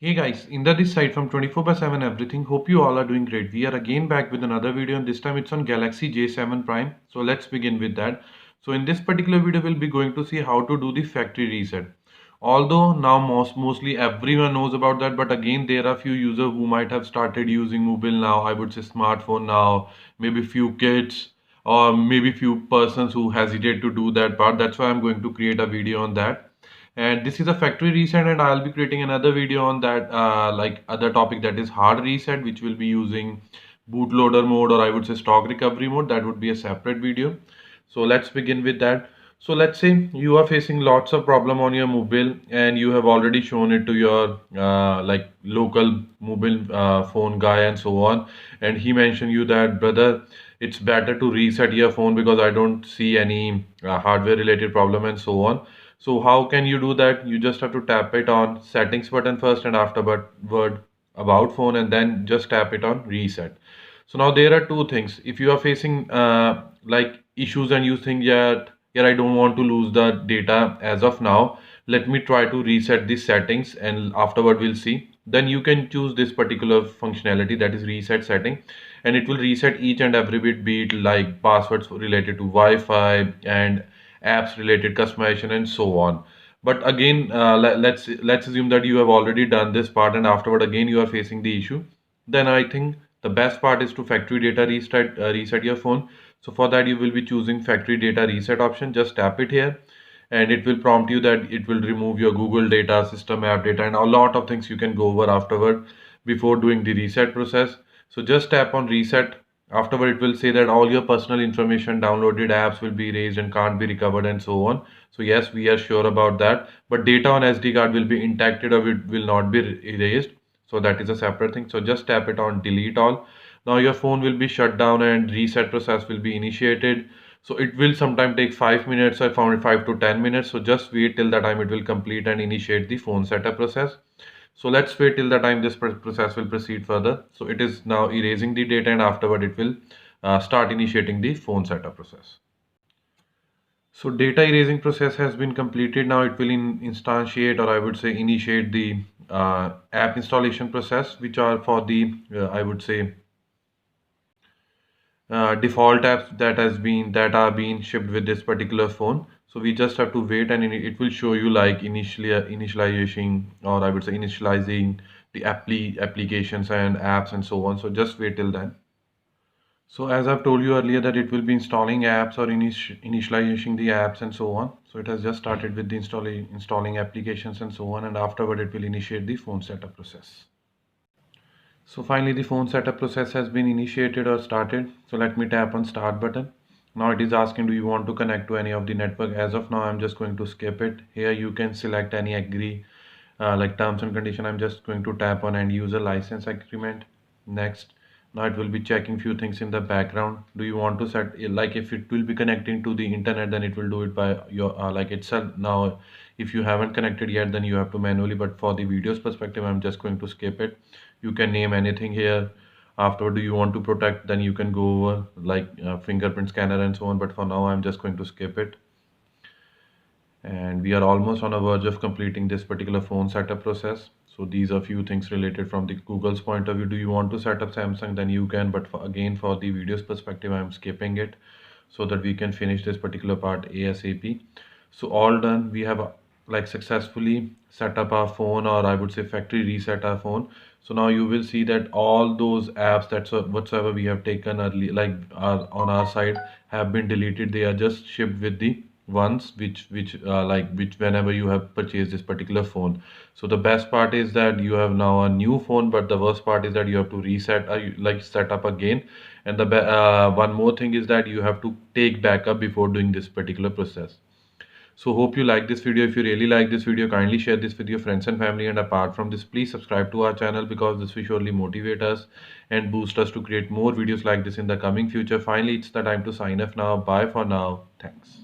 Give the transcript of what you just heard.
Hey guys, Inder this side from 24/7 Everything. Hope you all are doing great. We are again back with another video and this time it's on Galaxy J7 Prime. So let's begin with that. So in this particular video we'll be going to see how to do the factory reset. Although now mostly everyone knows about that, but again there are few users who might have started using mobile now, I would say smartphone now, maybe few kids or maybe few persons who hesitate to do that part. That's why I'm going to create a video on that, and this is a factory reset, and I'll be creating another video on that like other topic, that is hard reset, which will be using bootloader mode, or I would say stock recovery mode. That would be a separate video. So let's begin with that. So let's say you are facing lots of problem on your mobile and you have already shown it to your like local mobile phone guy and so on, and he mentioned you that, brother, it's better to reset your phone because I don't see any hardware related problem and so on. So how can you do that? You just have to tap it on settings button first, and afterward about phone, and then just tap it on reset. So now there are two things. If you are facing like issues and you think, yeah, I don't want to lose the data as of now, let me try to reset the settings and afterward we'll see. Then you can choose this particular functionality, that is reset setting, and it will reset each and every bit, be it like passwords related to Wi-Fi and apps related customization and so on. But again, let's assume that you have already done this part and afterward again you are facing the issue. Then I think the best part is to factory data reset your phone. So for that you will be choosing factory data reset option. Just tap it here and it will prompt you that it will remove your Google data, system app data, and a lot of things you can go over afterward before doing the reset process. So just tap on reset. Afterward, it will say that all your personal information, downloaded apps will be erased and can't be recovered and so on. So yes, we are sure about that. But data on SD card will be intact or it will not be erased. So that is a separate thing. So just tap it on delete all. Now your phone will be shut down and reset process will be initiated. So it will sometime take 5 minutes. I found it 5 to 10 minutes. So just wait till the time it will complete and initiate the phone setup process. So let's wait till the time this process will proceed further. So it is now erasing the data and afterward it will start initiating the phone setup process. So data erasing process has been completed. Now it will instantiate, or I would say initiate, the app installation process, which are for the I would say default apps that are being shipped with this particular phone. So we just have to wait, and it will show you like initialization, or I would say initializing the applications and apps and so on. So just wait till then. So as I've told you earlier that it will be installing apps or initializing the apps and so on. So it has just started with the installing applications and so on, and afterward it will initiate the phone setup process. So finally the phone setup process has been initiated or started. So let me tap on start button. Now it is asking, do you want to connect to any of the network? As of now I'm just going to skip it. Here you can select any agree like terms and condition. I'm just going to tap on end user license agreement. Next. Now it will be checking few things in the background. Do you want to set, like if it will be connecting to the internet, then it will do it by your like itself. Now if you haven't connected yet, then you have to manually, but for the videos perspective I'm just going to skip it. You can name anything here. After, do you want to protect, then you can go over like fingerprint scanner and so on, but for now I'm just going to skip it. And we are almost on a verge of completing this particular phone setup process. So these are few things related from the Google's point of view. Do you want to set up Samsung, then you can, but again for the videos perspective I'm skipping it so that we can finish this particular part ASAP. So all done. We have like successfully set up our phone, or I would say factory reset our phone. So now you will see that all those apps that whatsoever we have taken early, like are on our side, have been deleted. They are just shipped with the ones which whenever you have purchased this particular phone. So the best part is that you have now a new phone, but the worst part is that you have to reset like set up again. And the one more thing is that you have to take backup before doing this particular process. So hope you like this video. If you really like this video, kindly share this with your friends and family. And apart from this, please subscribe to our channel because this will surely motivate us and boost us to create more videos like this in the coming future. Finally, it's the time to sign off now. Bye for now. Thanks.